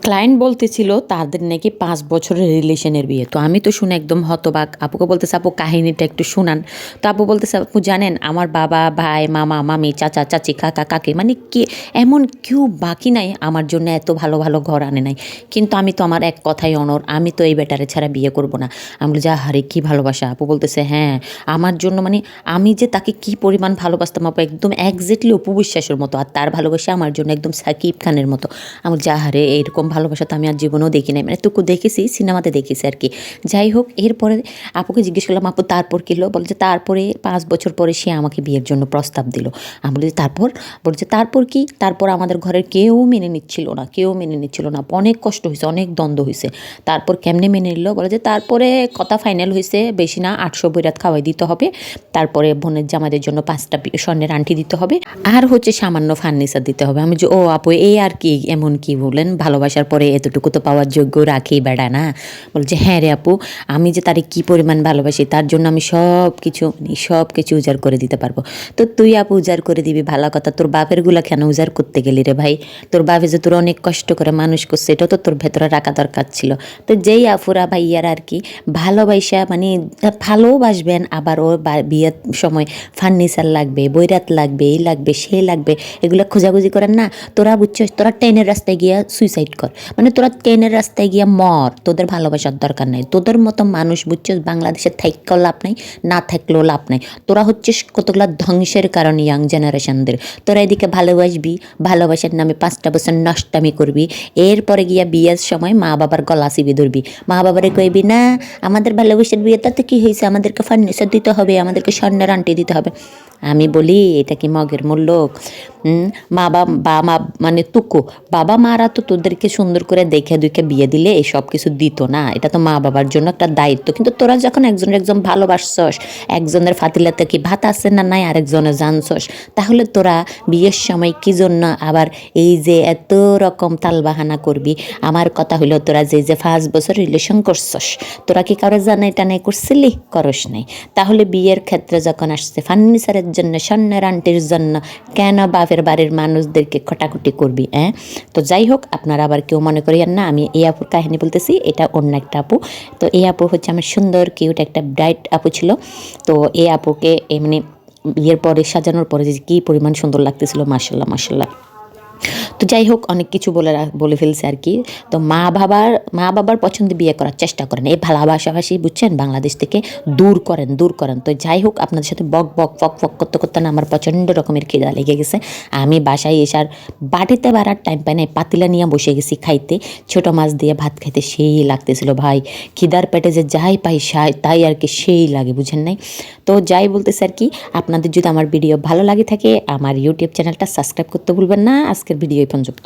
Client বলতেছিল তাদের নাকি ৫ বছরের রিলেশনের বিয়ে। তো আমি তো শুনে একদম হতবাক। আপুকে বলতেছে, "আপু কাহিনীটা একটু শুনান।" তো আপু বলতেছে, "আপু জানেন আমার বাবা, ভাই, মামা, মামি, চাচা, চাচি, কাকা, কাকি মানে কে এমন কেউ বাকি নাই আমার জন্য এত ভালো, ভালো ঘর আনে নাই। কিন্তু আমি তো আমার এক কথাই অনড়। আমি তো এই বেটারে ছাড়া বিয়ে করব না।" আমি বলি যে, "আহারে কি ভালোবাসা!" আপু বলতেছে, "হ্যাঁ, আমার জন্য মানে আমি যে তাকে কি পরিমাণ ভালোবাসতাম আপু একদম এক্সাক্টলি অপু বিশ্বাসের মতো। আর তার ভালোবাসা আমার জন্য একদম সাকিব খানের মতো।" আমি বলছি, "আহারে এইরকম ভালোবাসা তো আমি আর জীবনেও দেখি নাই।" মানে টুকু দেখেছি, সিনেমাতে দেখেছি আরকি। যাই হোক এরপরে আপুকে জিজ্ঞেস করলাম, "আপু তারপর কি হলো?" বলে যে, "তারপরে ৫ বছর পরে সে আমাকে বিয়ের জন্য প্রস্তাব দিল।" আমি বলি, "তারপর?" বলছে, "তারপর কি? তারপর আমাদের ঘরের কেউ মেনে নিচ্ছিল না, কেউ মেনে নিচ্ছিল না। অনেক কষ্ট হইছে, অনেক দ্বন্দ্ব হইছে। তারপর কেমনে মেনে নিল?" বলে যে, "তারপরে কথা ফাইনাল হইছে, বেশি না ৮০০ বইরাত খাওয়াই দিতে হবে। তারপরে বোনের জামাইদের জন্য ৫ টা স্বর্ণের আংটি দিতে হবে। আর হচ্ছে সামান্য ফার্নিচার দিতে হবে।" আমি যে, "ও আপু এই আর কি এমন কি বললেন? ভালোবাসার পরে এতটুকু তো পাওয়ার যোগ্য রাখি বেড়া না?" বলছে, "হ্যাঁ রে আপু, আমি যে তারে কি পরিমাণ ভালোবাসি তার জন্য আমি সব কিছু উজাড় করে দিতে পারবো।" তো তুই আপু উজাড় করে দিবি ভালো কথা, তোর বাপের গুলা কেন উজাড় করতে গেলি রে ভাই? তোর বাপে যে তোর অনেক কষ্ট করে মানুষ করছে এটা তো তোর ভেতরে রাখা দরকার ছিল। তো যেই আফুরা ভাইয়ারা আর কি ভালোবাসা মানে ভালোবাসবেন, আবার ওর বিয়ের সময় ফার্নিচার লাগবে, বৈরাত লাগবে, এই লাগবে, সেই লাগবে, এগুলো খোঁজাখুঁজি করেন না। তোরা বুঝছিস, তোরা ট্রেনের রাস্তায় গিয়া সুইসাইড কর, মানে তোরা ট্রেনের রাস্তায় গিয়া মর, তোদের ভালোবাসার দরকার নাই। তোদের মতো মানুষ বুঝছিস বাংলাদেশে থাইক্কাও লাভ নাই, না থাকলেও লাভ নাই। তোরা হচ্ছিস কতগুলা ধ্বংসের কারণ ইয়াং জেনারেশনদের। তোরা এদিকে ভালোবাসবি, ভালোবাসার নামে ৫টা বছর নষ্টামি করবি, এরপরে গিয়া বিয়ের সময় মা বাবার গলা চিবি ধরবি, মা বাবারে কইবি না আমাদের ভালোবাসার বিয়ে তাতে কি হয়েছে, আমাদেরকে ফার্নিচার দিতে হবে, আমাদেরকে স্বর্ণের আংটি দিতে হবে। আমি বলি এটা কি মগের মূল্য? মা মানে তুকো বাবা মারা তো তোদেরকে সুন্দর করে দেখে দুইকে বিয়ে দিলে এই সব কিছু দিত না, এটা তো মা বাবার জন্য একটা দায়িত্ব। কিন্তু তোরা যখন একজন ভালোবাসছস, একজনের ফাতিলাতে কি ভাত আছে না নাই আরেকজনের জানছস, তাহলে তোরা বিয়ের সময় কি জন্য আবার এই যে এত রকম তালবাহানা করবি? আমার কথা হইলো তোরা যে ৫ বছর রিলেশন করছস, তোরা কি কারো জানাই টানাই করছিলি? করস নাই। তাহলে বিয়ের ক্ষেত্রে যখন আসছে ফার্নিচারের জন্য, স্বর্ণের আংটির জন্য কেন বাপের বাড়ির মানুষদেরকে খটাখটি করবি? তো যাই হোক, আপনারা আবার কেউ মনে করিয়েন না আমি এই আপুর কাহিনী বলতেছি, এটা অন্য একটা আপু। তো এই আপু হচ্ছে আমার সুন্দর কিউট একটা ব্রাইট আপু ছিল। তো এই আপুকে এমনি বিয়ের পরে সাজানোর পরে যে কী পরিমাণ সুন্দর লাগতেছিল, মাশাল্লাহ মাশাল্লাহ। তো যাই হোক অনেক কিছু বলে ফেলছে আর কি। তো মা বাবার পছন্দে বিয়ে করার চেষ্টা করেন, এই ভালোবাসাবাসি বুঝছেন বাংলাদেশ থেকে দূর করেন। তো যাই হোক আপনাদের সাথে বক বক ফক ফক করতে করতে না আমার প্রচণ্ড রকমের খিদা লেগে গেছে। আমি বাসায় এসে আর বাটিতে বাড়ার টাইম পাই নাই, পাতিলা নিয়ে বসে গেছি খাইতে, ছোটো মাছ দিয়ে ভাত খাইতে সেই লাগতেছিল ভাই। খিদার পেটে যে যাই পাই তাই আর কি সেই লাগে, বুঝেন নাই? তো যাই বলতেছে আর কি, আপনাদের যদি আমার ভিডিও ভালো লাগে থাকে আমার ইউটিউব চ্যানেলটা সাবস্ক্রাইব করতে ভুলবেন না। আজকের ভিডিও এই পর্যন্ত।